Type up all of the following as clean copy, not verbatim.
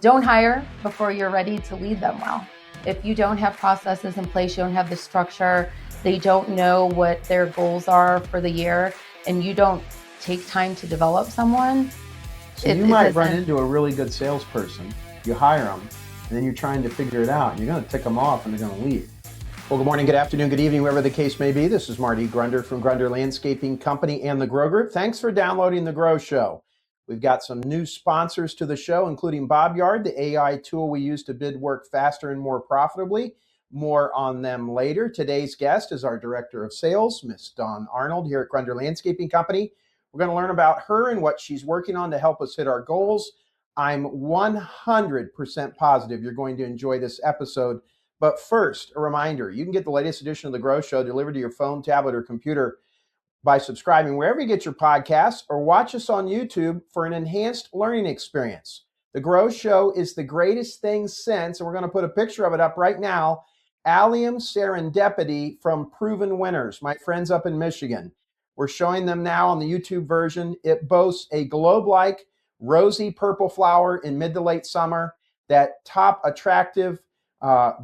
Don't hire before you're ready to lead them well. If you don't have processes in place, you don't have the structure, they don't know what their goals are for the year, and you don't take time to develop someone, So you might run into a really good salesperson, you hire them, and then you're trying to figure it out. You're going to tick them off and they're going to leave. Well, good morning, good afternoon, good evening, wherever the case may be. This is Marty Grunder from Grunder Landscaping Company and the Grow Group. Thanks for downloading the Grow Show. We've got some new sponsors to the show, including Bobyard, the AI tool we use to bid work faster and more profitably. More on them later. Today's guest is our Director of Sales, Miss Dawn Arnold here at Grunder Landscaping Company. We're going to learn about her and what she's working on to help us hit our goals. I'm 100% positive you're going to enjoy this episode. But first, a reminder, you can get the latest edition of The Grow Show delivered to your phone, tablet, or computer by subscribing wherever you get your podcasts, or watch us on YouTube for an enhanced learning experience. The Grow Show is the greatest thing since, and we're going to put a picture of it up right now, Allium Serendipity from Proven Winners, my friends up in Michigan. We're showing them now on the YouTube version. It boasts a globe-like rosy purple flower in mid to late summer, that top attractive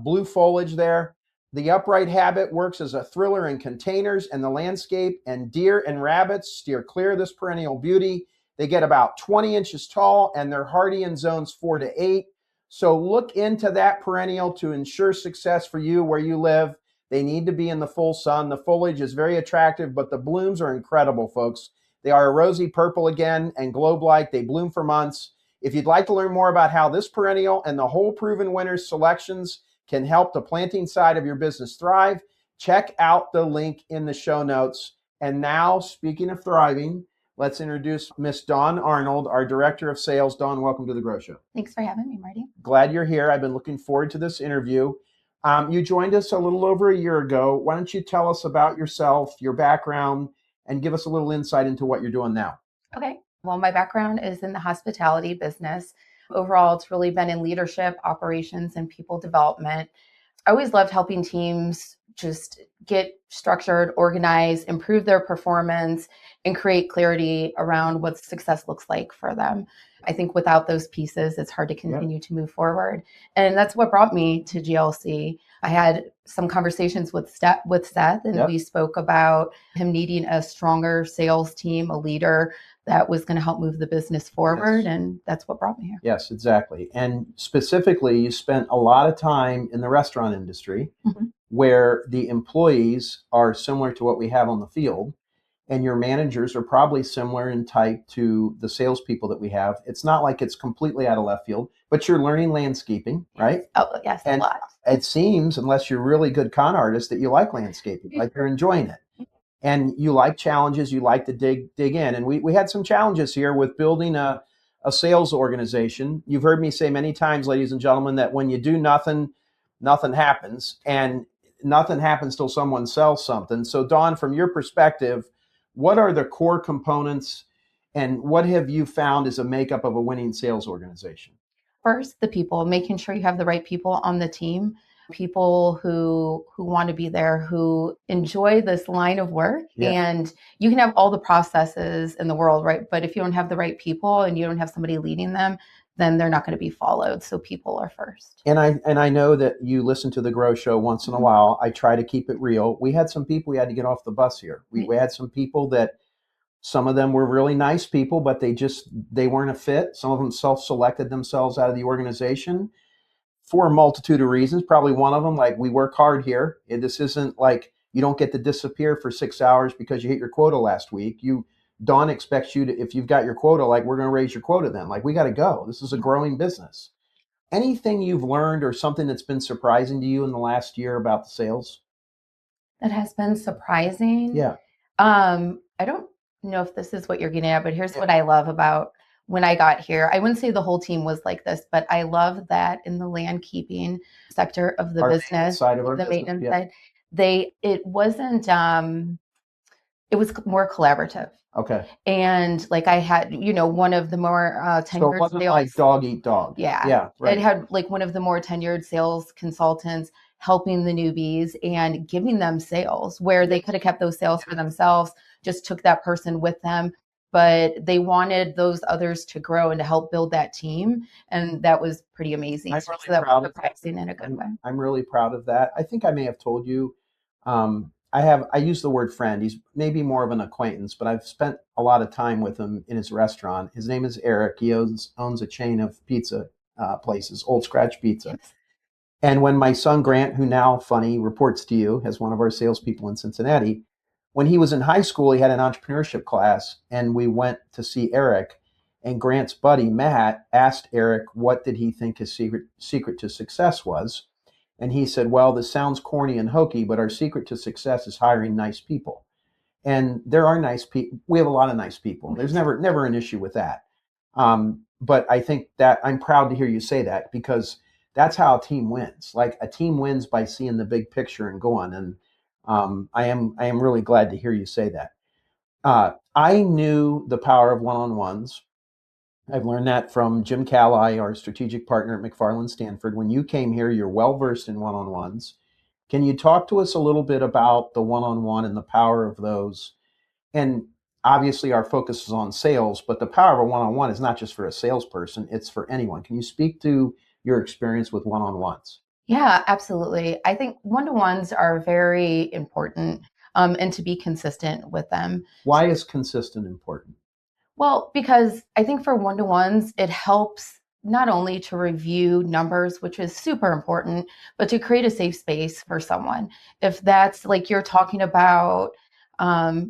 blue foliage there. The upright habit works as a thriller in containers and the landscape, and deer and rabbits steer clear of this perennial beauty. They get about 20 inches tall and they're hardy in zones 4 to 8. So look into that perennial to ensure success for you where you live. They need to be in the full sun. The foliage is very attractive, but the blooms are incredible, folks. They are a rosy purple again and globe-like. They bloom for months. If you'd like to learn more about how this perennial and the whole Proven Winners selections can help the planting side of your business thrive, check out the link in the show notes. And now, speaking of thriving, let's introduce Miss Dawn Arnold, our Director of Sales. Dawn, welcome to the Grow Show. Thanks for having me, Marty. Glad you're here. I've been looking forward to this interview. You joined us a little over a year ago. Why don't you tell us about yourself, your background, and give us a little insight into what you're doing now? Okay. Well, my background is in the hospitality business. Overall, it's really been in leadership, operations, and people development. I always loved helping teams just get structured, organized, improve their performance, and create clarity around what success looks like for them. I think without those pieces, it's hard to continue to move forward. And that's what brought me to GLC. I had some conversations with Seth, and we spoke about him needing a stronger sales team, a leader that was going to help move the business forward. Yes. And that's what brought me here. Yes, exactly. And specifically, you spent a lot of time in the restaurant industry where the employees are similar to what we have on the field, and your managers are probably similar in type to the salespeople that we have. It's not like it's completely out of left field, but you're learning landscaping, right? Oh, yes, and a lot. It seems, unless you're a really good con artist, that you like landscaping, like you're enjoying it. And you like challenges, you like to dig in. And we had some challenges here with building a sales organization. You've heard me say many times, ladies and gentlemen, that when you do nothing, nothing happens. And nothing happens till someone sells something. So Dawn, from your perspective, what are the core components and what have you found is a makeup of a winning sales organization? First, the people, making sure you have the right people on the team. People who want to be there, who enjoy this line of work. And you can have all the processes in the world, right? But if you don't have the right people and you don't have somebody leading them, then they're not going to be followed. So people are first. And I know that you listen to the Grow Show once in a while. I try to keep it real. We had some people we had to get off the bus here. We had some people that some of them were really nice people, but they weren't a fit. Some of them self-selected themselves out of the organization for a multitude of reasons. Probably one of them, like, we work hard here. This isn't like you don't get to disappear for 6 hours because you hit your quota last week. Dawn expects you to, if you've got your quota, like, we're going to raise your quota then. Like, we got to go. This is a growing business. Anything you've learned or something that's been surprising to you in the last year about the sales? That has been surprising? Yeah. I don't know if this is what you're getting at, but here's what I love about when I got here. I wouldn't say the whole team was like this, but I love that in the landkeeping sector of the business, the maintenance side, it was more collaborative. Okay. And like I had, one of the more tenured so it wasn't sales, like dog eat dog. Yeah. Right. It had like one of the more tenured sales consultants helping the newbies and giving them sales where they could have kept those sales for themselves, just took that person with them. but they wanted those others to grow and to help build that team. And that was pretty amazing. I'm So really that proud was of that. surprising in a good way. I'm really proud of that. I think I may have told you. I use the word friend. He's maybe more of an acquaintance, but I've spent a lot of time with him in his restaurant. His name is Eric. He owns a chain of pizza places, Old Scratch Pizza. Yes. And when my son Grant, who now, funny, reports to you as one of our salespeople in Cincinnati, when he was in high school, he had an entrepreneurship class, and we went to see Eric. And Grant's buddy Matt asked Eric what did he think his secret to success was, and he said, "Well, this sounds corny and hokey, but our secret to success is hiring nice people." And there are nice people. We have a lot of nice people. There's never an issue with that. But I think that I'm proud to hear you say that, because that's how a team wins. Like, a team wins by seeing the big picture and going. And I am really glad to hear you say that. I knew the power of one-on-ones. I've learned that from Jim Calley, our strategic partner at McFarland Stanford. When you came here, you're well versed in one-on-ones. Can you talk to us a little bit about the one-on-one and the power of those? And obviously our focus is on sales, but the power of a one-on-one is not just for a salesperson, it's for anyone. Can you speak to your experience with one-on-ones? Yeah, absolutely. I think one-to-ones are very important, and to be consistent with them. Why is consistent important? Well, because I think for one-to-ones, it helps not only to review numbers, which is super important, but to create a safe space for someone. If that's like you're talking about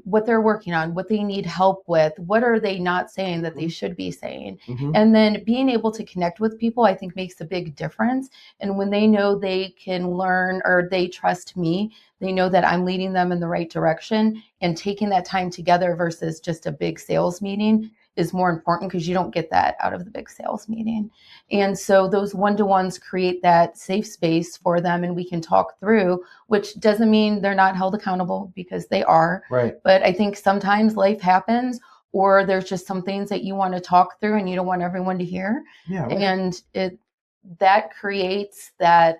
what they're working on, what they need help with, what are they not saying that they should be saying. Mm-hmm. And then being able to connect with people, I think makes a big difference. And when they know they can learn, or they trust me, they know that I'm leading them in the right direction, and taking that time together versus just a big sales meeting is more important, because you don't get that out of the big sales meeting. And so those one-to-ones create that safe space for them, and we can talk through, which doesn't mean they're not held accountable, because they are. Right. But I think sometimes life happens, or there's just some things that you want to talk through and you don't want everyone to hear. Yeah. Right. And that creates that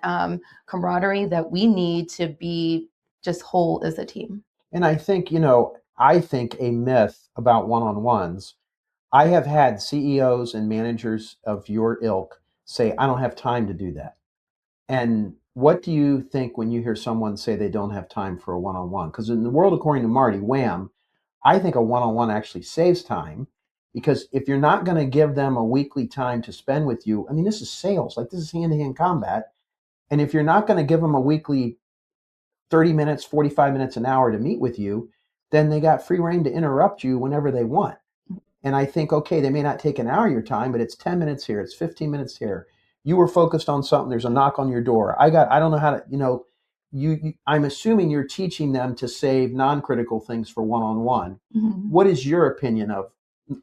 camaraderie that we need to be just whole as a team. And I think, a myth about one-on-ones, I have had CEOs and managers of your ilk say, "I don't have time to do that." And what do you think when you hear someone say they don't have time for a one-on-one? Because in the world, according to Marty, wham, I think a one-on-one actually saves time, because if you're not going to give them a weekly time to spend with you, I mean, this is sales, like this is hand-to-hand combat. And if you're not going to give them a weekly 30 minutes, 45 minutes, an hour to meet with you, then they got free reign to interrupt you whenever they want. And I think, okay, they may not take an hour of your time, but it's 10 minutes here, it's 15 minutes here. You were focused on something, there's a knock on your door. I don't know how to, I'm assuming you're teaching them to save non-critical things for one-on-one. Mm-hmm. What is your opinion of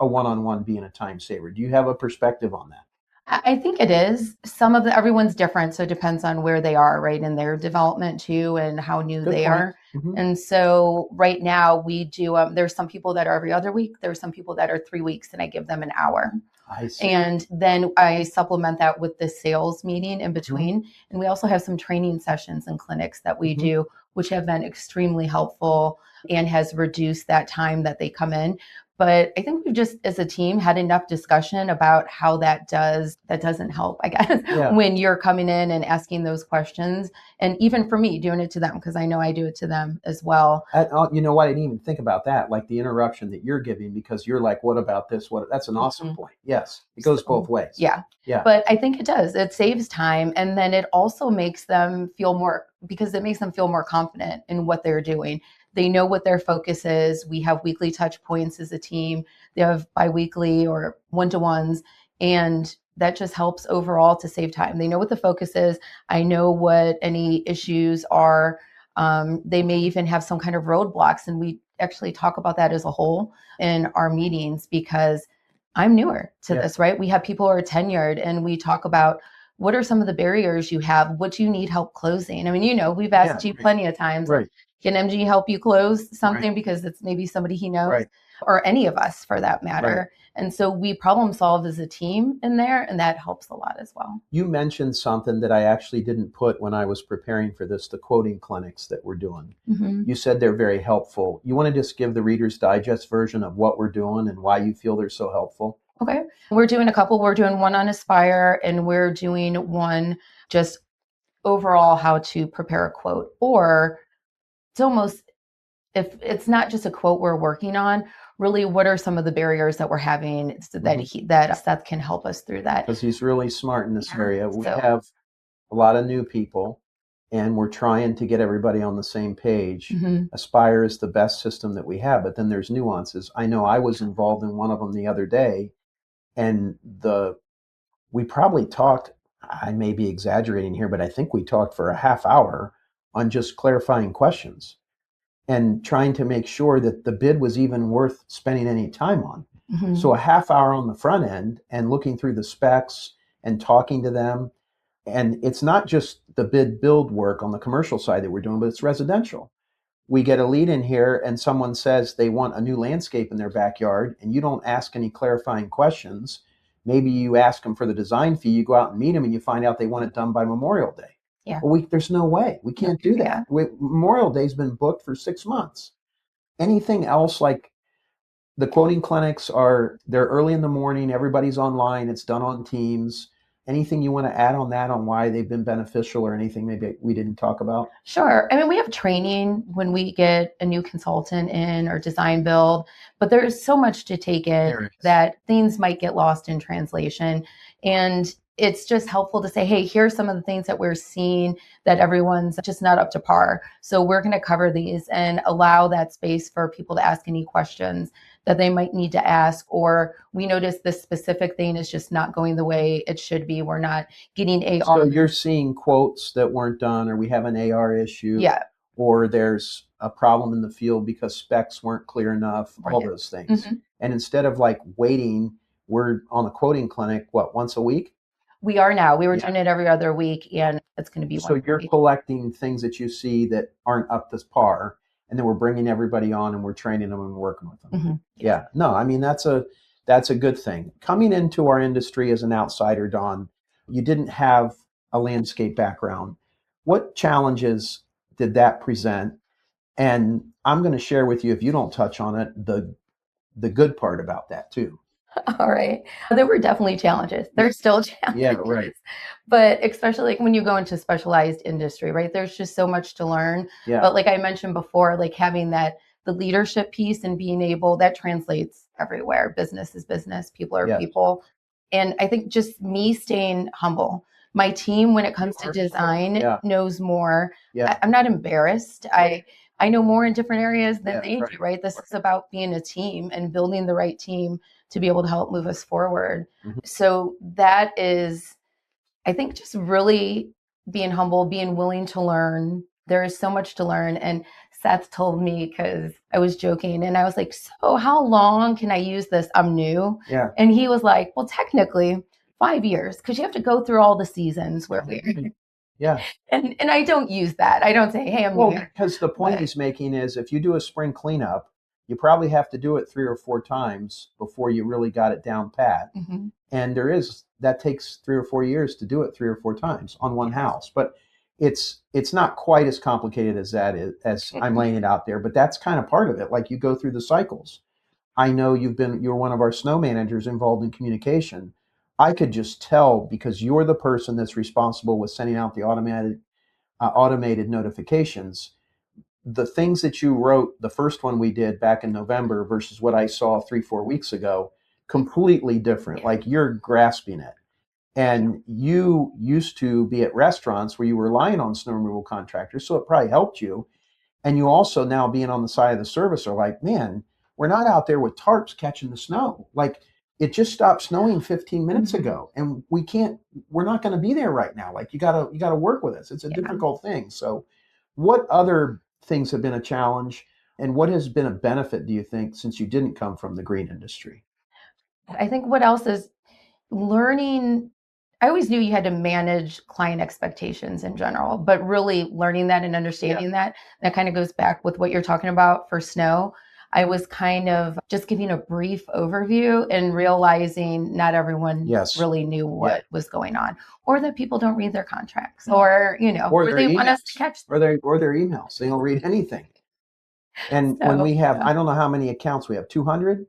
a one-on-one being a time saver? Do you have a perspective on that? I think it is. Everyone's different, so it depends on where they are, right, in their development too, and how new they are. Mm-hmm. And so right now we do, there's some people that are every other week. There's some people that are 3 weeks, and I give them an hour. I see. And then I supplement that with the sales meeting in between. Mm-hmm. And we also have some training sessions and clinics that we mm-hmm. do, which have been extremely helpful and has reduced that time that they come in. But I think we've just, as a team, had enough discussion about how that doesn't help, I guess, when you're coming in and asking those questions. And even for me, doing it to them, because I know I do it to them as well. You know what? I didn't even think about that, like the interruption that you're giving, because you're like, what about this? That's an awesome mm-hmm. point. Yes, it goes both ways. Yeah. But I think it does. It saves time. And then it also makes them feel more, because it makes them feel more confident in what they're doing. They know what their focus is. We have weekly touch points as a team. They have biweekly or one-to-ones. And that just helps overall to save time. They know what the focus is. I know what any issues are. They may even have some kind of roadblocks. And we actually talk about that as a whole in our meetings, because I'm newer to this, right? We have people who are tenured, and we talk about, what are some of the barriers you have? What do you need help closing? I mean, we've asked you plenty of times. Right. Can MG help you close something? Right. Because it's maybe somebody he knows, right. or any of us for that matter. Right. And so we problem solve as a team in there, and that helps a lot as well. You mentioned something that I actually didn't put when I was preparing for this, the quoting clinics that we're doing. You said they're very helpful. You want to just give the Reader's Digest version of what we're doing and why you feel they're so helpful? Okay. We're doing a couple. We're doing one on Aspire, and we're doing one just overall how to prepare a quote. Or it's almost, if it's not just a quote we're working on, really what are some of the barriers that we're having so that that Seth can help us through that. Because he's really smart in this area. We have a lot of new people, and we're trying to get everybody on the same page. Aspire is the best system that we have, but then there's nuances. I know I was involved in one of them the other day, and we probably talked, I may be exaggerating here, but I think we talked for a half hour on just clarifying questions and trying to make sure that the bid was even worth spending any time on. So a half hour on the front end and looking through the specs and talking to them. And it's not just the bid build work on the commercial side that we're doing, but it's residential. We get a lead in here and someone says they want a new landscape in their backyard, and you don't ask any clarifying questions. Maybe you ask them for the design fee, you go out and meet them, and you find out they want it done by Memorial Day. Well, there's no way. We can't do that. Memorial Day's been booked for 6 months. Anything else, like the quoting clinics they're early in the morning, everybody's online, it's done on Teams. Anything you want to add on that, on why they've been beneficial, or anything maybe we didn't talk about? Sure. I mean, we have training when we get a new consultant in or design build, but there's so much to take in that things might get lost in translation. And it's just helpful to say, hey, here's some of the things that we're seeing that everyone's just not up to par. So we're going to cover these and allow that space for people to ask any questions that they might need to ask, or we notice this specific thing is just not going the way it should be. We're not getting AR. So you're seeing quotes that weren't done, or we have an AR issue, or there's a problem in the field because specs weren't clear enough, all those things. And instead of like waiting, we're on the quoting clinic, once a week? We are now. We were doing it every other week, and it's going to be so you're collecting things that you see that aren't up to par, and then we're bringing everybody on and we're training them and working with them. No, I mean, that's a good thing. Coming into our industry as an outsider, Dawn, you didn't have a landscape background. What challenges did that present? And I'm going to share with you, if you don't touch on it, the good part about that too. All right. There were definitely challenges. There's still challenges. But especially like when you go into specialized industry, right? There's just so much to learn. But like I mentioned before, like having the leadership piece and being able, that translates everywhere. Business is business. People are people. And I think just me staying humble. My team, when it comes to design, knows more. I'm not embarrassed. I know more in different areas than they do, right? This is about being a team and building the right team to be able to help move us forward. So that is, I think, just really being humble, being willing to learn. There is so much to learn. And Seth told me, because I was joking, and I was like, so how long can I use this? I'm new. And he was like, well, technically 5 years, because you have to go through all the seasons where we're and I don't use that. I don't say, hey, I'm new. Because the point he's making is, if you do a spring cleanup, you probably have to do it 3 or 4 times before you really got it down pat. And that takes 3 or 4 years to do it 3 or 4 times on one house. But it's not quite as complicated as that is, as I'm laying it out there. But that's kind of part of it. Like, you go through the cycles. I know you're one of our snow managers involved in communication. I could just tell, because you're the person that's responsible with sending out the automated notifications. The things that you wrote, the first one we did back in November versus what I saw 3-4 weeks ago, completely different. Like, you're grasping it. And you used to be at restaurants where you were relying on snow removal contractors, so it probably helped you. And you also, now being on the side of the service, are like, man, we're not out there with tarps catching the snow. Like, it just stopped snowing 15 minutes ago, and we're not going to be there right now. Like, you gotta work with us. It's a difficult thing. So what other things have been a challenge, and what has been a benefit, do you think, since you didn't come from the green industry? I think what else is learning. I always knew you had to manage client expectations in general, but really learning that and understanding that kind of goes back with what you're talking about for snow. I was kind of just giving a brief overview and realizing not everyone really knew what was going on, or that people don't read their contracts, or, or they want us to catch them. Or their emails. They don't read anything. And when we have, I don't know how many accounts we have, 200?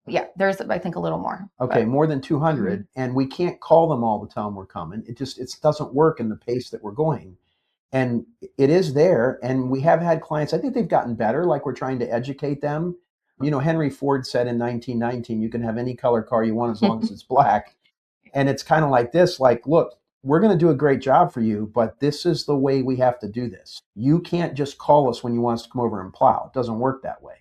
Yeah, there's, I think, a little more. Okay, more than 200. And we can't call them all the time we're coming. It doesn't work in the pace that we're going. And it is there. And we have had clients, I think they've gotten better, like we're trying to educate them. Henry Ford said in 1919, you can have any color car you want as long as it's black. And it's kind of like this, like, look, we're going to do a great job for you, but this is the way we have to do this. You can't just call us when you want us to come over and plow. It doesn't work that way.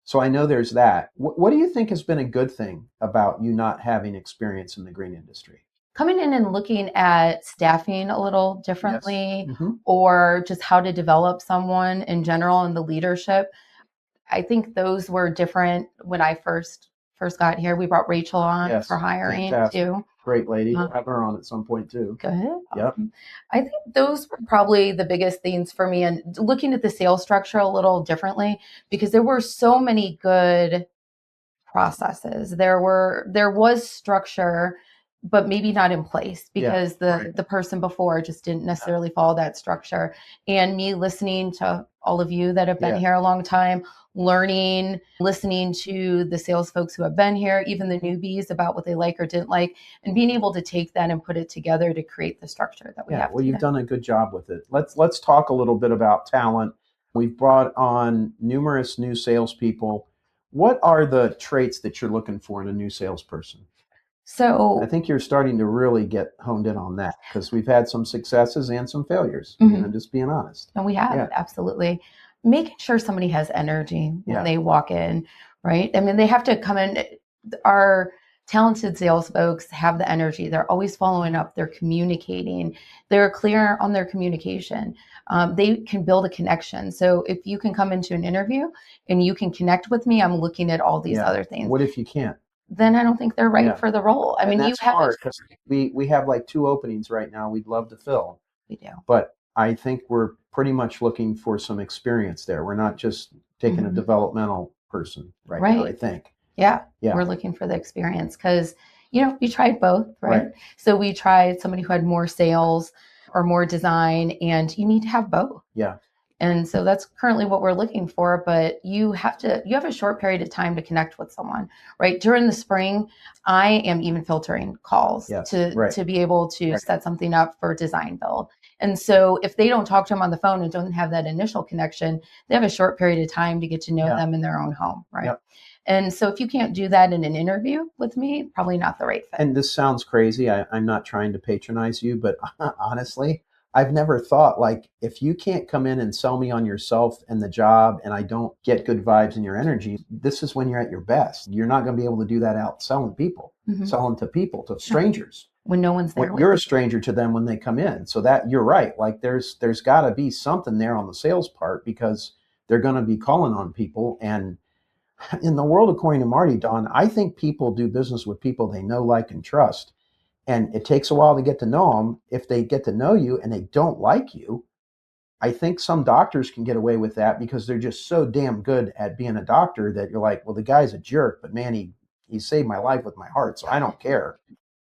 So I know there's that. What do you think has been a good thing about you not having experience in the green industry? Coming in and looking at staffing a little differently, or just how to develop someone in general and the leadership. I think those were different when I first got here. We brought Rachel on for hiring too. Great lady. We'll have her on at some point too. Good. Yep. I think those were probably the biggest things for me, and looking at the sales structure a little differently, because there were so many good processes. There was structure, but maybe not in place because the person before just didn't necessarily follow that structure. And me listening to all of you that have been here a long time, learning, listening to the sales folks who have been here, even the newbies, about what they like or didn't like, and being able to take that and put it together to create the structure that we have. Well, you've done a good job with it. Let's talk a little bit about talent. We've brought on numerous new salespeople. What are the traits that you're looking for in a new salesperson? So I think you're starting to really get honed in on that, because we've had some successes and some failures, just being honest. And we have, absolutely. Making sure somebody has energy when they walk in, right? I mean, they have to come in. Our talented sales folks have the energy. They're always following up. They're communicating. They're clear on their communication. They can build a connection. So if you can come into an interview and you can connect with me, I'm looking at all these other things. What if you can't? Then I don't think they're right for the role. I mean, that's hard, because we have like 2 openings right now we'd love to fill. We do. But I think we're pretty much looking for some experience there. We're not just taking a developmental person right now, I think. Yeah. We're looking for the experience because, we tried both, right? So we tried somebody who had more sales or more design, and you need to have both. Yeah. And so that's currently what we're looking for, but you have a short period of time to connect with someone, right? During the spring, I am even filtering calls to be able to set something up for design build. And so if they don't talk to them on the phone and don't have that initial connection, they have a short period of time to get to know them in their own home, right? Yep. And so if you can't do that in an interview with me, probably not the right fit. And this sounds crazy. I'm not trying to patronize you, but honestly, I've never thought, like, if you can't come in and sell me on yourself and the job, and I don't get good vibes in your energy, this is when you're at your best. You're not going to be able to do that out selling people, selling to people, to strangers. When no one's there. You're a stranger to them when they come in. So that you're right. Like there's got to be something there on the sales part, because they're going to be calling on people. And in the world, according to Marty, Dawn, I think people do business with people they know, like, and trust. And it takes a while to get to know them. If they get to know you and they don't like you, I think some doctors can get away with that because they're just so damn good at being a doctor that you're like, well, the guy's a jerk, but man, he saved my life with my heart, so I don't care.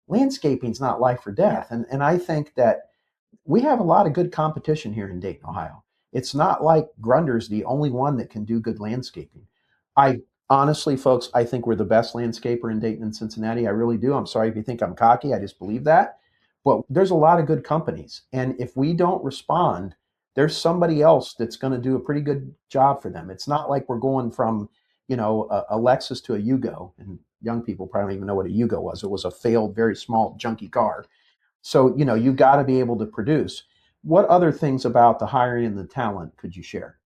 Landscaping's not life or death. And I think that we have a lot of good competition here in Dayton, Ohio. It's not like Grunder's the only one that can do good landscaping. Honestly, folks, I think we're the best landscaper in Dayton and Cincinnati. I really do. I'm sorry if you think I'm cocky. I just believe that. But there's a lot of good companies. And if we don't respond, there's somebody else that's going to do a pretty good job for them. It's not like we're going from, a Lexus to a Yugo. And young people probably don't even know what a Yugo was. It was a failed, very small, junky car. So, you've got to be able to produce. What other things about the hiring and the talent could you share?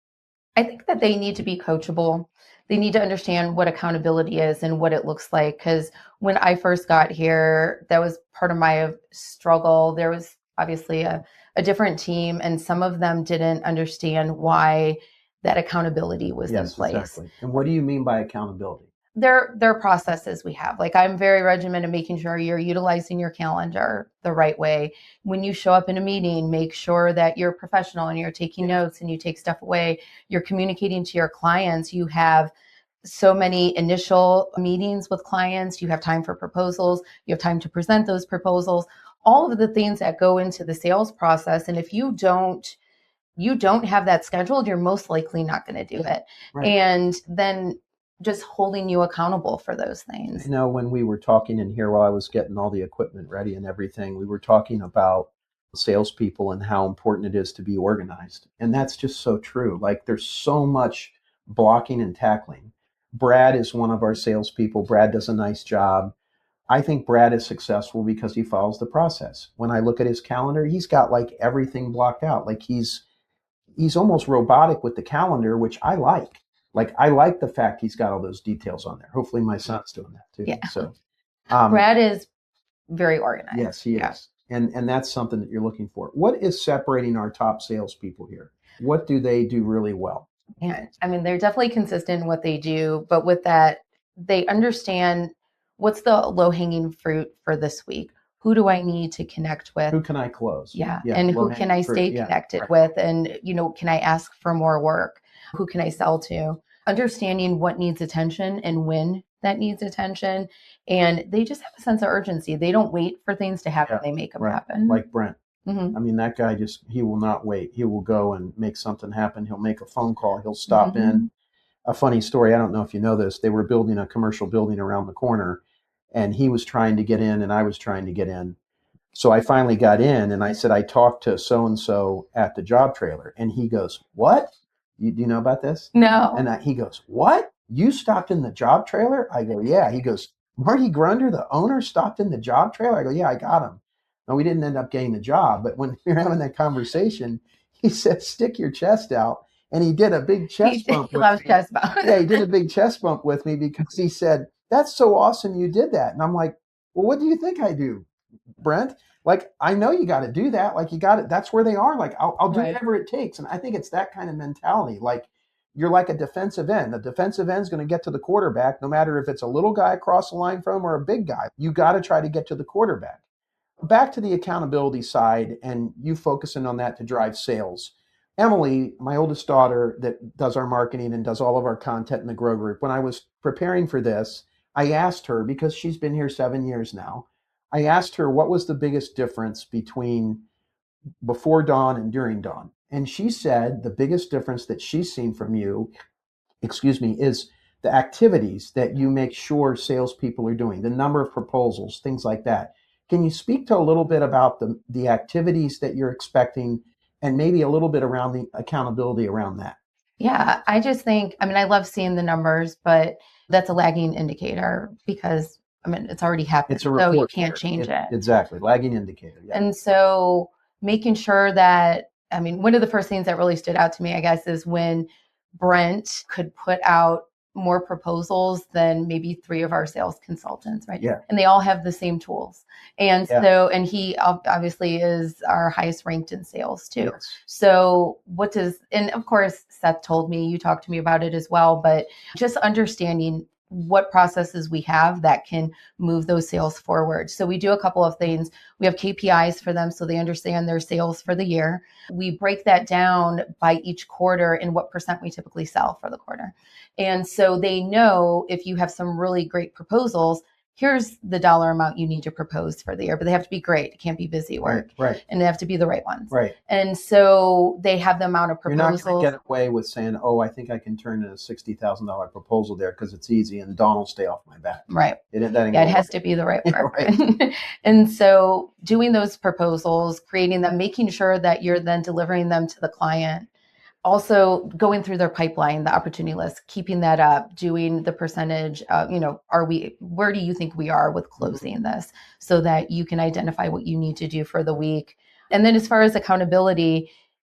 I think that they need to be coachable. They need to understand what accountability is and what it looks like. Because when I first got here, that was part of my struggle. There was obviously a different team, and some of them didn't understand why that accountability was in place. Exactly. And what do you mean by accountability? There are processes we have. Like, I'm very regimented, making sure you're utilizing your calendar the right way. When you show up in a meeting, make sure that you're professional and you're taking notes and you take stuff away. You're communicating to your clients. You have so many initial meetings with clients. You have time for proposals. You have time to present those proposals, all of the things that go into the sales process. And if you don't have that scheduled, you're most likely not going to do it. Right. And then just holding you accountable for those things. You know, when we were talking in here while I was getting all the equipment ready and everything, we were talking about salespeople and how important it is to be organized. And that's just so true. Like there's so much blocking and tackling. Brad is one of our salespeople. Brad does a nice job. I think Brad is successful because he follows the process. When I look at his calendar, he's got like everything blocked out. Like he's almost robotic with the calendar, which I like. Like I like the fact he's got all those details on there. Hopefully my son's doing that too. Yeah. So Brad is very organized. Yes, he is. And that's something that you're looking for. What is separating our top salespeople here? What do they do really well? Yeah, I mean, they're definitely consistent in what they do, but with that, they understand what's the low-hanging fruit for this week. Who do I need to connect with? Who can I close? Yeah. And who can I stay connected with? And, can I ask for more work? Who can I sell to? Understanding what needs attention and when that needs attention. And they just have a sense of urgency. They don't wait for things to happen. They make them happen. Like Brent. Mm-hmm. I mean, that guy he will not wait. He will go and make something happen. He'll make a phone call. He'll stop in. A funny story. I don't know if you know this. They were building a commercial building around the corner and he was trying to get in and I was trying to get in. So I finally got in and I said, I talked to so-and-so at the job trailer. And he goes, what? Do you know about this? No. And he goes, what? You stopped in the job trailer? I go, yeah. He goes, Marty Grunder, the owner, stopped in the job trailer? I go, yeah, I got him. No, we didn't end up getting the job. But when we were having that conversation, he said, stick your chest out. And he did a big chest bump. He loves chest bump. Yeah, he did a big chest bump with me because he said, that's so awesome you did that. And I'm like, well, what do you think I do, Brent? Like, I know you got to do that. Like, you got it. That's where they are. Like, I'll do whatever it takes. And I think it's that kind of mentality. Like, you're like a defensive end. The defensive end is going to get to the quarterback, no matter if it's a little guy across the line from him or a big guy. You got to try to get to the quarterback. Back to the accountability side and you focusing on that to drive sales. Emily, my oldest daughter that does our marketing and does all of our content in the Grow Group, when I was preparing for this, I asked her, because she's been here 7 years now, I asked her what was the biggest difference between before Dawn and during Dawn. And she said the biggest difference that she's seen from you, is the activities that you make sure salespeople are doing, the number of proposals, things like that. Can you speak to a little bit about the activities that you're expecting and maybe a little bit around the accountability around that? Yeah, I just think, I love seeing the numbers, but that's a lagging indicator because, it's already happened. It's a report, so you can't change it. Exactly. Lagging indicator. Yeah. And so making sure that, one of the first things that really stood out to me, I guess, is when Brent could put out more proposals than maybe 3 of our sales consultants, right? Yeah. And they all have the same tools. And so, and he obviously is our highest ranked in sales too. Yes. So and of course, Seth told me, you talked to me about it as well, but just understanding what processes we have that can move those sales forward. So we do a couple of things. We have KPIs for them so they understand their sales for the year. We break that down by each quarter and what % we typically sell for the quarter. And so they know if you have some really great proposals, here's the dollar amount you need to propose for the year, but they have to be great. It can't be busy work. Right. And they have to be the right ones. Right. And so they have the amount of proposals. You're not going to get away with saying, oh, I think I can turn in a $60,000 proposal there because it's easy and Dawn will stay off my back. Right. It has to be the right work. Right. And so doing those proposals, creating them, making sure that you're then delivering them to the client. Also going through their pipeline, the opportunity list, keeping that up, doing the percentage of, where do you think we are with closing this so that you can identify what you need to do for the week. And then as far as accountability,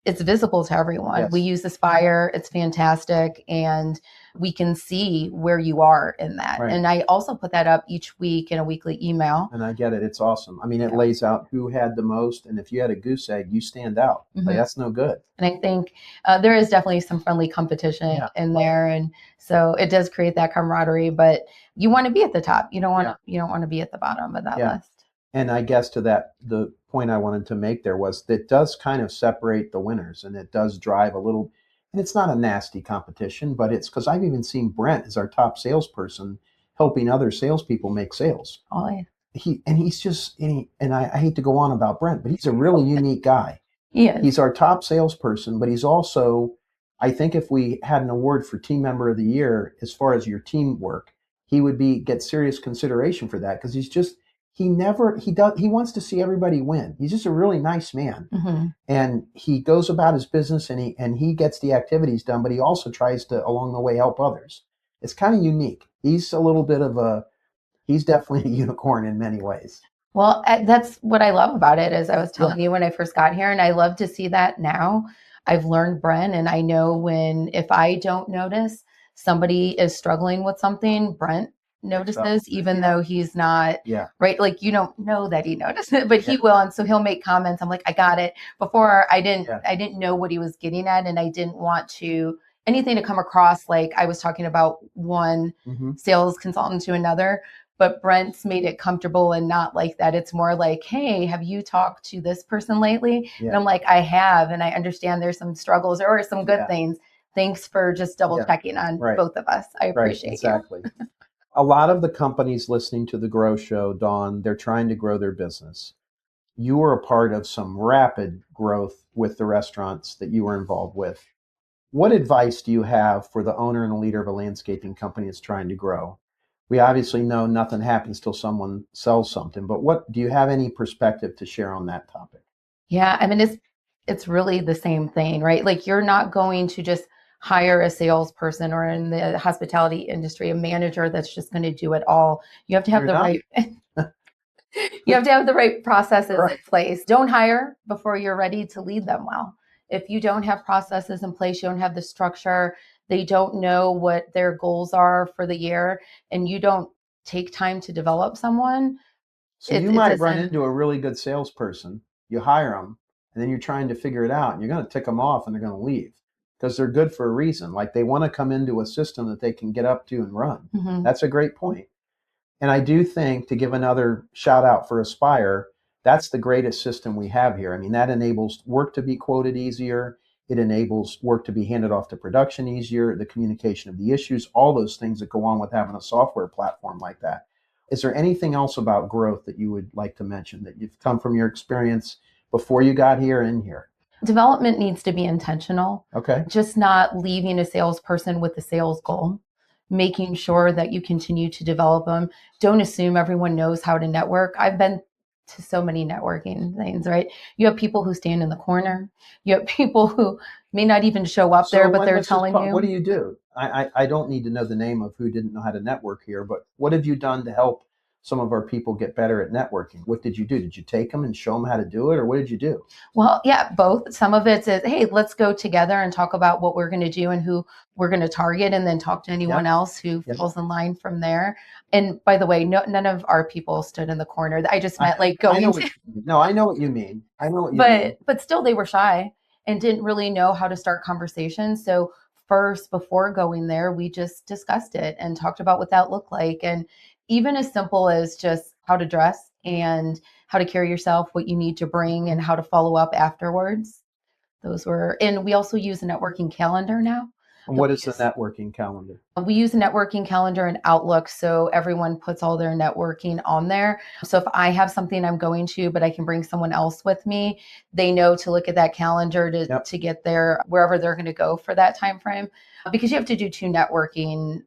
it's visible to everyone. Yes. We use Aspire. It's fantastic. And we can see where you are in that. Right. And I also put that up each week in a weekly email. And I get it. It's awesome. It lays out who had the most. And if you had a goose egg, you stand out. Mm-hmm. Like, that's no good. And I think there is definitely some friendly competition in there. And so it does create that camaraderie, but you want to be at the top. You don't want to be at the bottom of that list. And I guess to that, the point I wanted to make there was that it does kind of separate the winners and it does drive a little, And it's not a nasty competition, but it's because I've even seen Brent as our top salesperson helping other salespeople make sales. Oh, yeah. He's just, I hate to go on about Brent, but he's a really unique guy. Yes. He's our top salesperson, but he's also, I think if we had an award for team member of the year, as far as your teamwork, he would get serious consideration for that. Cause he wants to see everybody win. He's just a really nice man. Mm-hmm. And he goes about his business and he gets the activities done, but he also tries to along the way help others. It's kind of unique. He's definitely a unicorn in many ways. Well, that's what I love about it, as I was telling you when I first got here, and I love to see that now. I've learned Brent, and I know if I don't notice somebody is struggling with something, Brent notices, even though he's not right. Like, you don't know that he noticed it, but he will. And so he'll make comments. I'm like, I got it. Before I didn't know what he was getting at, and I didn't want anything to come across like I was talking about one sales consultant to another. But Brent's made it comfortable and not like that. It's more like, hey, have you talked to this person lately? And I'm like, I have, and I understand there's some struggles or some good things. Thanks for just double checking on both of us. I appreciate you. A lot of the companies listening to the Grow Show, Dawn, they're trying to grow their business. You were a part of some rapid growth with the restaurants that you were involved with. What advice do you have for the owner and the leader of a landscaping company that's trying to grow? We obviously know nothing happens till someone sells something, but do you have any perspective to share on that topic? Yeah, I mean, it's really the same thing, right? Like, you're not going to just hire a salesperson, or in the hospitality industry, a manager that's just going to do it all. You have to have you have to have the right processes in place. Don't hire before you're ready to lead them well. If you don't have processes in place, you don't have the structure, they don't know what their goals are for the year, and you don't take time to develop someone. So you might run into a really good salesperson, you hire them, and then you're trying to figure it out, and you're going to tick them off and they're going to leave because they're good for a reason. Like, they want to come into a system that they can get up to and run. That's a great point. And I do think, to give another shout out for Aspire, that's the greatest system we have here. I mean, that enables work to be quoted easier. It enables work to be handed off to production easier, the communication of the issues, all those things that go on with having a software platform like that. Is there anything else about growth that you would like to mention that you've come from your experience before you got here and here? Development needs to be intentional. Okay. Just not leaving a salesperson with a sales goal, making sure that you continue to develop them. Don't assume everyone knows how to network. I've been to so many networking things, right? You have people who stand in the corner. You have people who may not even show up there, but they're telling you. What do you do? I don't need to know the name of who didn't know how to network here, but what have you done to help some of our people get better at networking? What did you do? Did you take them and show them how to do it, or what did you do? Well, yeah, both. Some of it is, hey, let's go together and talk about what we're going to do and who we're going to target, and then talk to anyone else who falls in line from there. And by the way, none of our people stood in the corner. I just meant like going. I know what you mean. I know what you mean. But still, they were shy and didn't really know how to start conversations. So first, before going there, we just discussed it and talked about what that looked like. And even as simple as just how to dress and how to carry yourself, what you need to bring, and how to follow up afterwards. And we also use a networking calendar now. And what is the networking calendar? We use a networking calendar in Outlook, so everyone puts all their networking on there. So if I have something I'm going to, but I can bring someone else with me, they know to look at that calendar to get there wherever they're going to go for that time frame. Because you have to do two networking,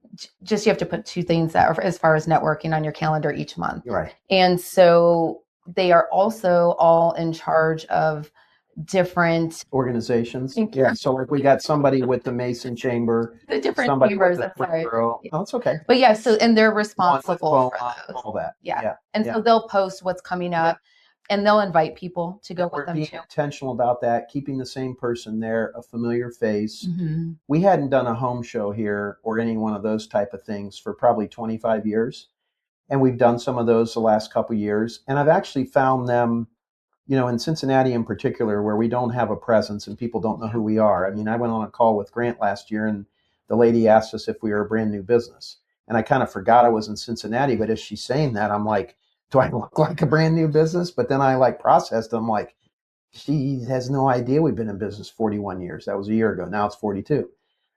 you have to put two things that are, as far as networking, on your calendar each month. Right. And so they are also all in charge of different organizations. Yeah. So if we got somebody with the Mason Chamber, the different chambers, Oh, it's okay. But yeah, so, and they're responsible for those. All that. Yeah. And so they'll post what's coming up, and they'll invite people to go with them too. Intentional about that, keeping the same person there, a familiar face. Mm-hmm. We hadn't done a home show here or any one of those type of things for probably 25 years. And we've done some of those the last couple of years. And I've actually found them, in Cincinnati in particular, where we don't have a presence and people don't know who we are. I mean, I went on a call with Grant last year, and the lady asked us if we were a brand new business. And I kind of forgot I was in Cincinnati, but as she's saying that, I'm like, do I look like a brand new business? But then I processed them She has no idea we've been in business 41 years. That was a year ago. Now it's 42.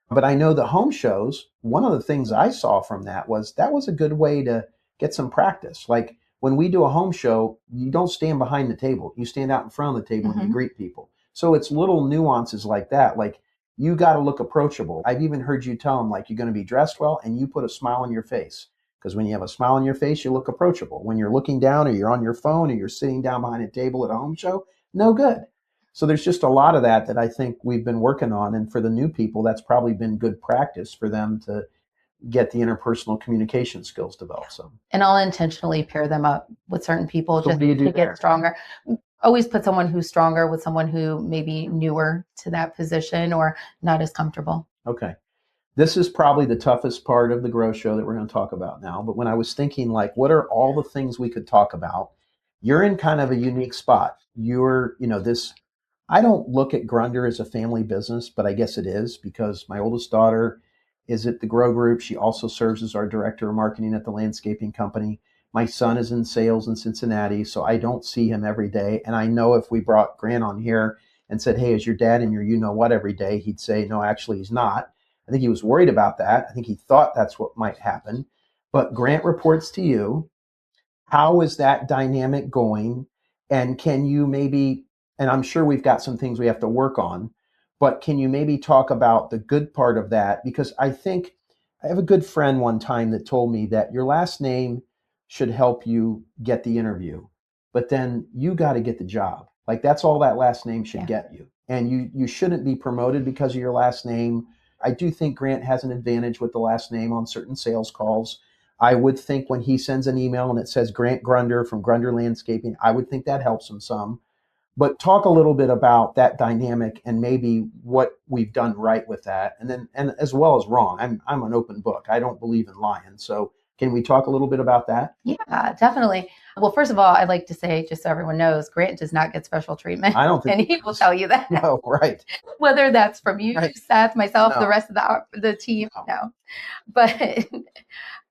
But I know the home shows, one of the things I saw from that was a good way to get some practice. Like when we do a home show, you don't stand behind the table. You stand out in front of the table and you greet people. So it's little nuances like that. Like you got to look approachable. I've even heard you tell them like you're going to be dressed well and you put a smile on your face. Because when you have a smile on your face, you look approachable. When you're looking down or you're on your phone or you're sitting down behind a table at a home show, no good. So there's just a lot of that I think we've been working on. And for the new people, that's probably been good practice for them to get the interpersonal communication skills developed. So, and I'll intentionally pair them up with certain people so just to get stronger. Always put someone who's stronger with someone who may be newer to that position or not as comfortable. Okay. This is probably the toughest part of the Grow Show that we're going to talk about now. But when I was thinking, like, what are all the things we could talk about? You're in kind of a unique spot. I don't look at Grunder as a family business, but I guess it is because my oldest daughter is at the Grow Group. She also serves as our director of marketing at the landscaping company. My son is in sales in Cincinnati, so I don't see him every day. And I know if we brought Grant on here and said, hey, is your dad in your you-know-what every day? He'd say, no, actually, he's not. I think he was worried about that. I think he thought that's what might happen. But Grant reports to you. How is that dynamic going? And can you maybe, and I'm sure we've got some things we have to work on, but can you maybe talk about the good part of that? Because I think I have a good friend one time that told me that your last name should help you get the interview, but then you got to get the job. Like that's all that last name should get you. And you shouldn't be promoted because of your last name. I do think Grant has an advantage with the last name on certain sales calls. I would think when he sends an email and it says Grant Grunder from Grunder Landscaping, I would think that helps him some. But talk a little bit about that dynamic and maybe what we've done right with that, and as well as wrong. I'm an open book. I don't believe in lying. So can we talk a little bit about that? Yeah, definitely. Well, first of all, I'd like to say, just so everyone knows, Grant does not get special treatment. I don't think, and he will tell you that. No, right. Whether that's from you, right. Seth, myself, No. the rest of the team, no. But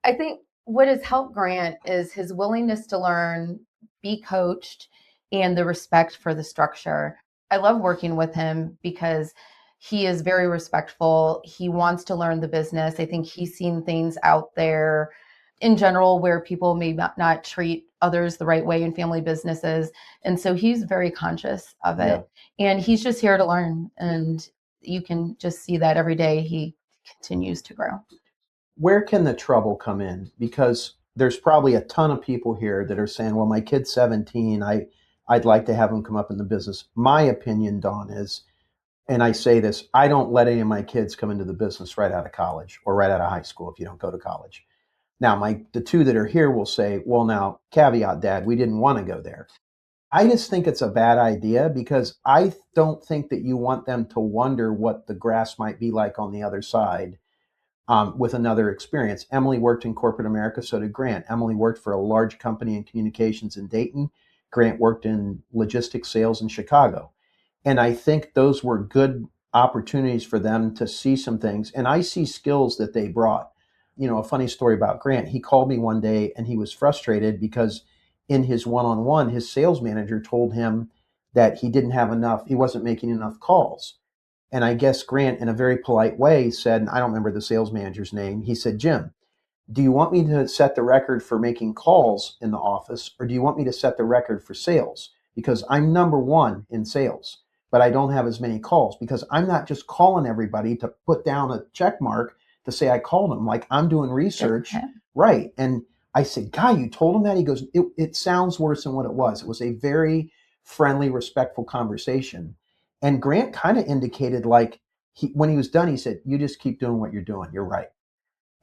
I think what has helped Grant is his willingness to learn, be coached, and the respect for the structure. I love working with him because he is very respectful. He wants to learn the business. I think he's seen things out there in general where people may not treat others the right way in family businesses. And so he's very conscious of it. Yeah. And he's just here to learn. And you can just see that every day he continues to grow. Where can the trouble come in? Because there's probably a ton of people here that are saying, well, my kid's 17. I'd like to have him come up in the business. My opinion, Dawn, is, and I say this, I don't let any of my kids come into the business right out of college or right out of high school if you don't go to college. Now, the two that are here will say, well, now, caveat, Dad, we didn't want to go there. I just think it's a bad idea because I don't think that you want them to wonder what the grass might be like on the other side with another experience. Emily worked in corporate America, so did Grant. Emily worked for a large company in communications in Dayton. Grant worked in logistics sales in Chicago. And I think those were good opportunities for them to see some things. And I see skills that they brought. You know, a funny story about Grant, he called me one day and he was frustrated because in his one-on-one, his sales manager told him that he wasn't making enough calls. And I guess Grant, in a very polite way, said, and I don't remember the sales manager's name, he said, Jim, do you want me to set the record for making calls in the office, or do you want me to set the record for sales? Because I'm number one in sales, but I don't have as many calls because I'm not just calling everybody to put down a check mark to say I called them. Like I'm doing research. Right. And I said, Guy, you told him that? He goes, it sounds worse than what it was. It was a very friendly, respectful conversation. And Grant kind of indicated like when he was done, he said, you just keep doing what you're doing. You're right.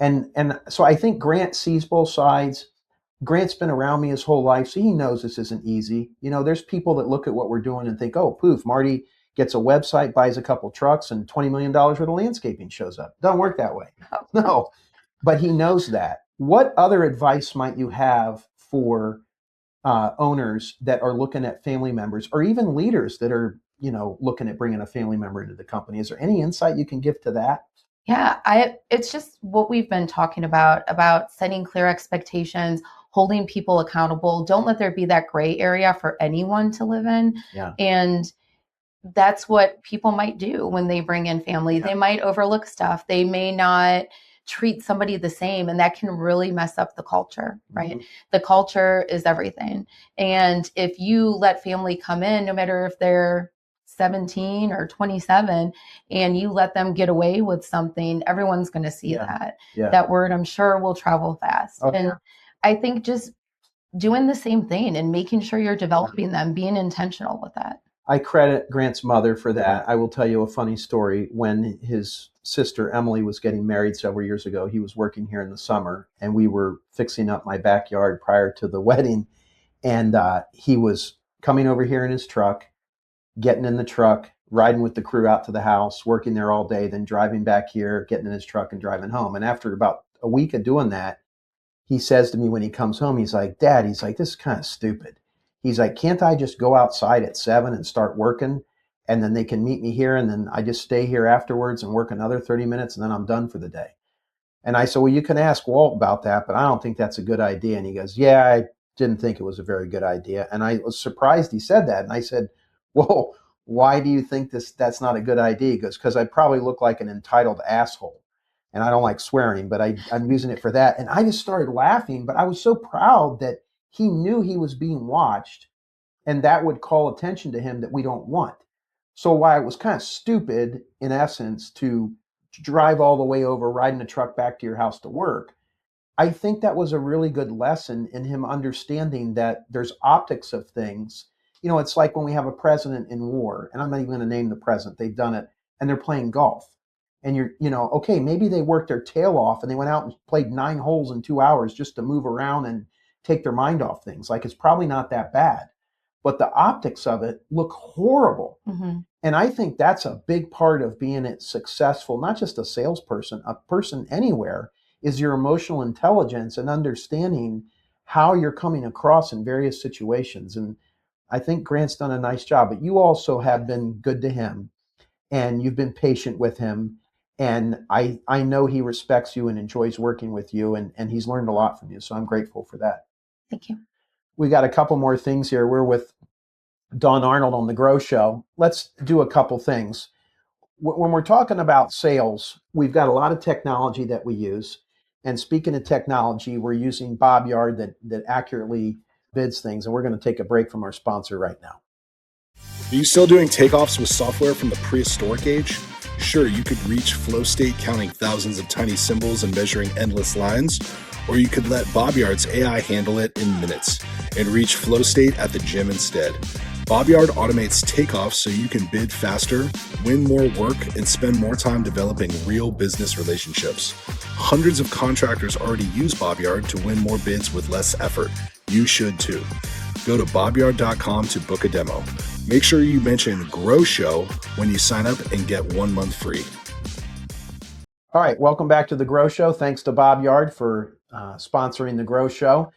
And so I think Grant sees both sides. Grant's been around me his whole life, so he knows this isn't easy. You know, there's people that look at what we're doing and think, oh, poof, Marty gets a website, buys a couple trucks, and $20 million worth of landscaping shows up. Doesn't work that way. No, but he knows that. What other advice might you have for owners that are looking at family members or even leaders that are, you know, looking at bringing a family member into the company? Is there any insight you can give to that? Yeah, it's just what we've been talking about setting clear expectations, holding people accountable. Don't let there be that gray area for anyone to live in. Yeah. And that's what people might do when they bring in family. They might overlook stuff. They may not treat somebody the same, and that can really mess up the culture, right? The culture is everything. And if you let family come in, no matter if they're 17 or 27, and you let them get away with something, everyone's going to see that. That word, I'm sure, will travel fast. And I think just doing the same thing and making sure you're developing them, being intentional with that. I credit Grant's mother for that. I will tell you a funny story. When his sister Emily was getting married several years ago, he was working here in the summer, and we were fixing up my backyard prior to the wedding. And he was coming over here in his truck, getting in the truck, riding with the crew out to the house, working there all day, then driving back here, getting in his truck and driving home. And after about a week of doing that, he says to me when he comes home, he's like, Dad, he's like, this is kind of stupid. He's like, can't I just go outside at 7 and start working, and then they can meet me here, and then I just stay here afterwards and work another 30 minutes, and then I'm done for the day. And I said, well, you can ask Walt about that, but I don't think that's a good idea. And he goes, yeah, I didn't think it was a very good idea. And I was surprised he said that. And I said, whoa, why do you think that's not a good idea? He goes, because I probably look like an entitled asshole. And I don't like swearing, but I'm using it for that. And I just started laughing, but I was so proud that he knew he was being watched, and that would call attention to him that we don't want. So while it was kind of stupid, in essence, to drive all the way over, riding a truck back to your house to work, I think that was a really good lesson in him understanding that there's optics of things. You know, it's like when we have a president in war, and I'm not even going to name the president, they've done it, and they're playing golf. And okay, maybe they worked their tail off and they went out and played 9 holes in 2 hours just to move around and take their mind off things. Like, it's probably not that bad, but the optics of it look horrible. And I think that's a big part of being a successful, not just a salesperson, a person anywhere, is your emotional intelligence and understanding how you're coming across in various situations. And I think Grant's done a nice job, but you also have been good to him, and you've been patient with him. And I know he respects you and enjoys working with you, and he's learned a lot from you. So I'm grateful for that. Thank you. We got a couple more things here. We're with Dawn Arnold on the Grow Show. Let's do a couple things. When we're talking about sales, we've got a lot of technology that we use. And speaking of technology, we're using Bobyard that accurately bids things. And we're going to take a break from our sponsor right now. Are you still doing takeoffs with software from the prehistoric age? Sure, you could reach flow state counting thousands of tiny symbols and measuring endless lines, or you could let Bobyard's AI handle it in minutes and reach flow state at the gym instead. Bobyard automates takeoffs so you can bid faster, win more work, and spend more time developing real business relationships. Hundreds of contractors already use Bobyard to win more bids with less effort. You should too. Go to bobyard.com to book a demo. Make sure you mention Grow Show when you sign up and get 1 month free. All right, welcome back to the Grow Show. Thanks to Bobyard for sponsoring the Grow Show.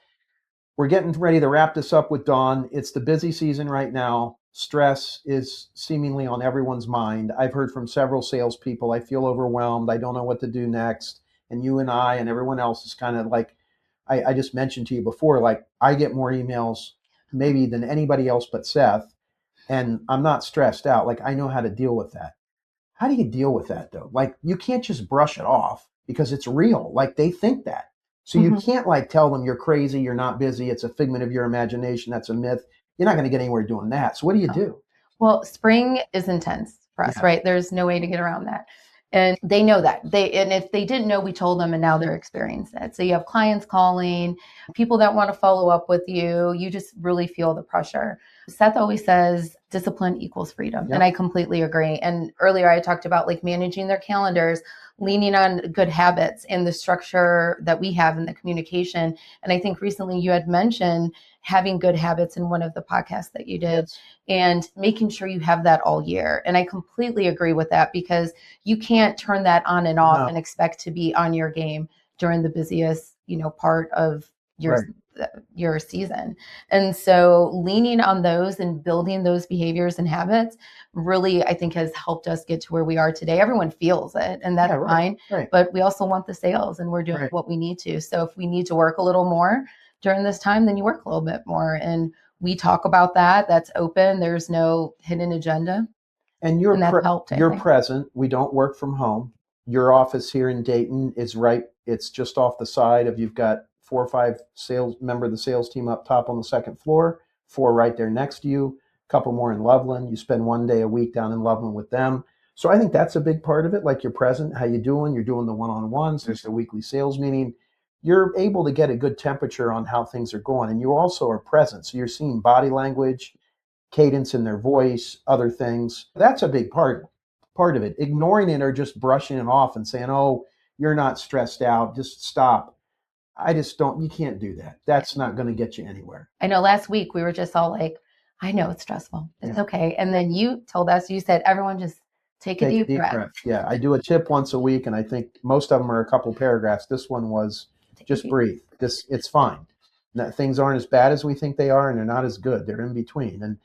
We're getting ready to wrap this up with Dawn. It's the busy season right now. Stress is seemingly on everyone's mind. I've heard from several salespeople, I feel overwhelmed. I don't know what to do next. And you and I and everyone else is kind of like, I just mentioned to you before, like, I get more emails maybe than anybody else but Seth. And I'm not stressed out. Like, I know how to deal with that. How do you deal with that though? Like, you can't just brush it off because it's real. Like, they think that. So you can't like tell them you're crazy, you're not busy, it's a figment of your imagination, that's a myth. You're not going to get anywhere doing that. So what do you do? Well, spring is intense for us, right? There's no way to get around that. And they know that. And if they didn't know, we told them, and now they're experiencing it. So you have clients calling, people that want to follow up with you. You just really feel the pressure. Seth always says discipline equals freedom. And I completely agree. And earlier I talked about like managing their calendars, leaning on good habits and the structure that we have in the communication. And I think recently you had mentioned having good habits in one of the podcasts that you did and making sure you have that all year. And I completely agree with that because you can't turn that on and off and expect to be on your game during the busiest, part of your season. And so leaning on those and building those behaviors and habits really, I think, has helped us get to where we are today. Everyone feels it, and that's fine. But we also want the sales, and we're doing what we need to. So if we need to work a little more during this time, then you work a little bit more. And we talk about that. That's open. There's no hidden agenda. And that helped, you're present. We don't work from home. Your office here in Dayton is it's just off the side of, you've got 4 or 5 member of the sales team up top on the second floor, 4 right there next to you, a couple more in Loveland. You spend 1 day a week down in Loveland with them. So I think that's a big part of it. Like, you're present. How you doing? You're doing the one-on-ones. There's the weekly sales meeting. You're able to get a good temperature on how things are going. And you also are present. So you're seeing body language, cadence in their voice, other things. That's a big part of it. Ignoring it or just brushing it off and saying, oh, you're not stressed out, just stop. You can't do that. That's not going to get you anywhere. I know last week we were just all like, I know it's stressful. It's okay. And then you told us, you said, everyone just take a deep breath. Yeah, I do a tip once a week, and I think most of them are a couple paragraphs. This one was just breathe. It's fine. Things aren't as bad as we think they are, and they're not as good. They're in between. And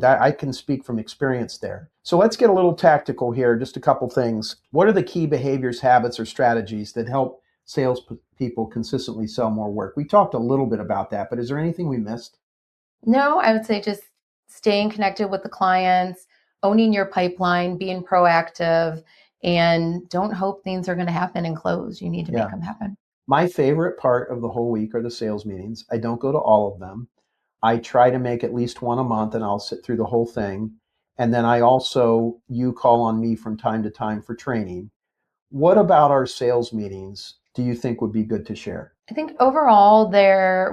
that I can speak from experience there. So let's get a little tactical here. Just a couple things. What are the key behaviors, habits, or strategies that help sales people consistently sell more work? We talked a little bit about that, but is there anything we missed? No, I would say just staying connected with the clients, owning your pipeline, being proactive, and don't hope things are going to happen and close. You need to make them happen. My favorite part of the whole week are the sales meetings. I don't go to all of them. I try to make at least one a month, and I'll sit through the whole thing. And then you call on me from time to time for training. What about our sales meetings do you think would be good to share? I think overall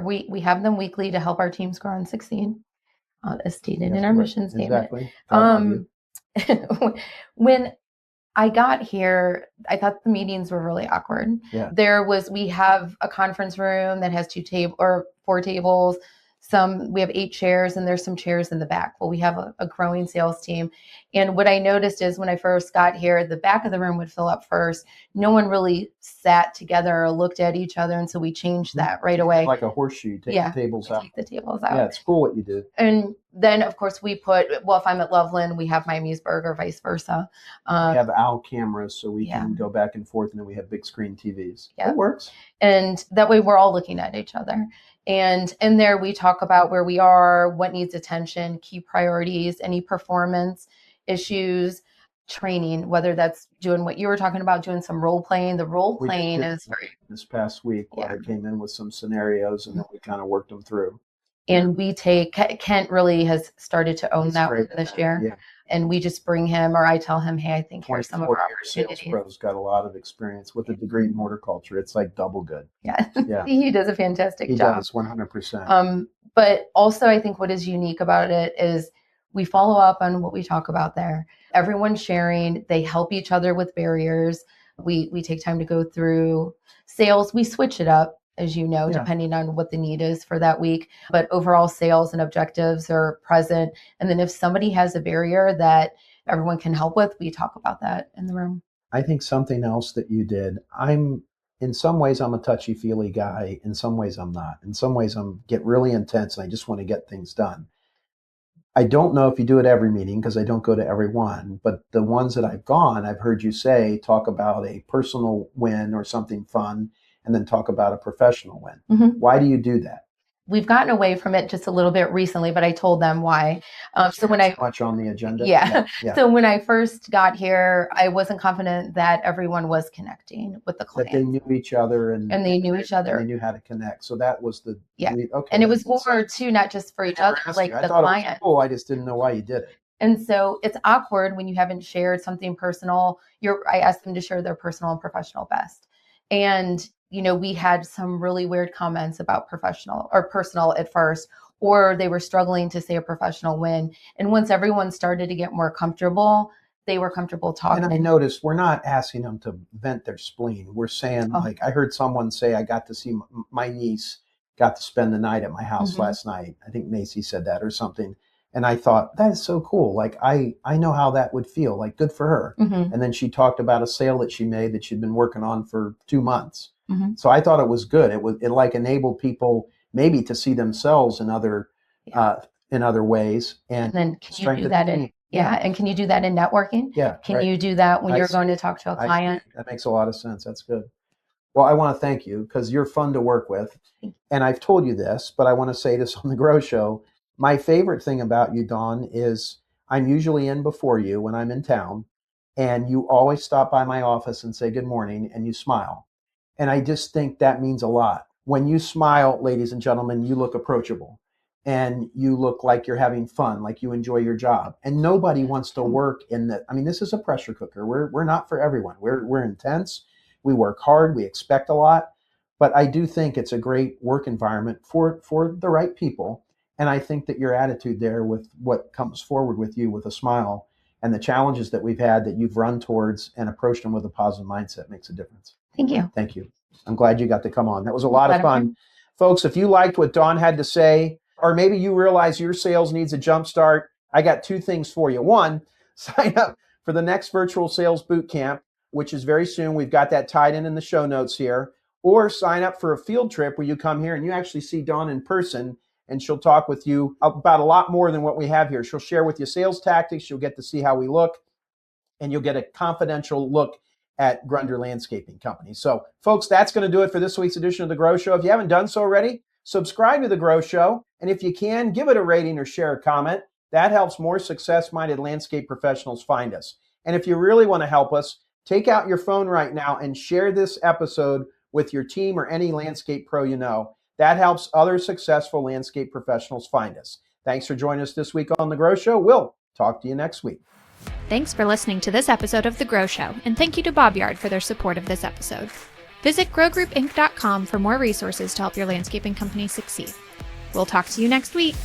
we have them weekly to help our teams grow and succeed, as stated in our mission statement. Exactly. When I got here, I thought the meetings were really awkward. Yeah. We have a conference room that has 4 tables. We have 8 chairs, and there's some chairs in the back. Well, we have a growing sales team. And what I noticed is when I first got here, the back of the room would fill up first. No one really sat together or looked at each other. And so we changed that right away. Like a horseshoe, take the tables out. Take the tables out. Yeah, it's cool what you did. And then, of course, if I'm at Loveland, we have Miamisburg or vice versa. We have OWL cameras, so we can go back and forth, and then we have big screen TVs. Yeah. It works. And that way we're all looking at each other. And in there, we talk about where we are, what needs attention, key priorities, any performance issues, training, whether that's doing what you were talking about, doing some role playing. The role playing is very... This past week, where I came in with some scenarios, and then we kind of worked them through. And Kent really has started to own that this year. Yeah. And we just bring him, or I tell him, hey, I think here's some of our opportunities. Sales pros got a lot of experience with a degree in horticulture. It's like double good. Yeah. He does a fantastic job. He does, 100%. But also, I think what is unique about it is we follow up on what we talk about there. Everyone's sharing. They help each other with barriers. We take time to go through sales. We switch it up, as you know, depending on what the need is for that week. But overall sales and objectives are present. And then if somebody has a barrier that everyone can help with, we talk about that in the room. I think something else that you did, in some ways I'm a touchy-feely guy. In some ways I'm not. In some ways get really intense, and I just want to get things done. I don't know if you do it every meeting, because I don't go to every one, but the ones that I've gone, I've heard you talk about a personal win or something fun, and then talk about a professional win. Mm-hmm. Why do you do that? We've gotten away from it just a little bit recently, but I told them why. Much on the agenda. Yeah. So when I first got here, I wasn't confident that everyone was connecting with the clients. That they knew each other and they knew each other. They knew how to connect. So that was the okay. And it was more too, not just for each other, like the client. It was cool. I just didn't know why you did it. And so it's awkward when you haven't shared something personal. I asked them to share their personal and professional best. And we had some really weird comments about professional or personal at first, or they were struggling to say a professional win. And once everyone started to get more comfortable, they were comfortable talking. And I noticed we're not asking them to vent their spleen. We're saying, like, I heard someone say, I got to see my niece got to spend the night at my house last night. I think Macy said that or something. And I thought, that is so cool. Like, I know how that would feel. Like, good for her. Mm-hmm. And then she talked about a sale that she made that she'd been working on for 2 months. Mm-hmm. So I thought it was good. It like enabled people maybe to see themselves in other ways. And then can you do that and can you do that in networking? Yeah. Can you do that when you're going to talk to a client? That makes a lot of sense. That's good. Well, I want to thank you because you're fun to work with. And I've told you this, but I want to say this on the Grow Show. My favorite thing about you, Dawn, is I'm usually in before you when I'm in town, and you always stop by my office and say good morning, and you smile. And I just think that means a lot. When you smile, ladies and gentlemen, you look approachable and you look like you're having fun, like you enjoy your job. And nobody wants to work in that. I mean, this is a pressure cooker. We're not for everyone. We're intense. We work hard. We expect a lot. But I do think it's a great work environment for the right people. And I think that your attitude there with what comes forward with you with a smile and the challenges that we've had that you've run towards and approached them with a positive mindset makes a difference. Thank you. Thank you. I'm glad you got to come on. That was a lot of fun. Folks, if you liked what Dawn had to say, or maybe you realize your sales needs a jump start, I got two things for you. One, sign up for the next virtual sales bootcamp, which is very soon. We've got that tied in the show notes here. Or sign up for a field trip where you come here and you actually see Dawn in person, and she'll talk with you about a lot more than what we have here. She'll share with you sales tactics. You'll get to see how we look, and you'll get a confidential look at Grunder Landscaping Company. So, folks, that's going to do it for this week's edition of The Grow Show. If you haven't done so already, subscribe to The Grow Show. And if you can, give it a rating or share a comment. That helps more success-minded landscape professionals find us. And if you really want to help us, take out your phone right now and share this episode with your team or any landscape pro you know. That helps other successful landscape professionals find us. Thanks for joining us this week on The Grow Show. We'll talk to you next week. Thanks for listening to this episode of The Grow Show, and thank you to Bobyard for their support of this episode. Visit growgroupinc.com for more resources to help your landscaping company succeed. We'll talk to you next week.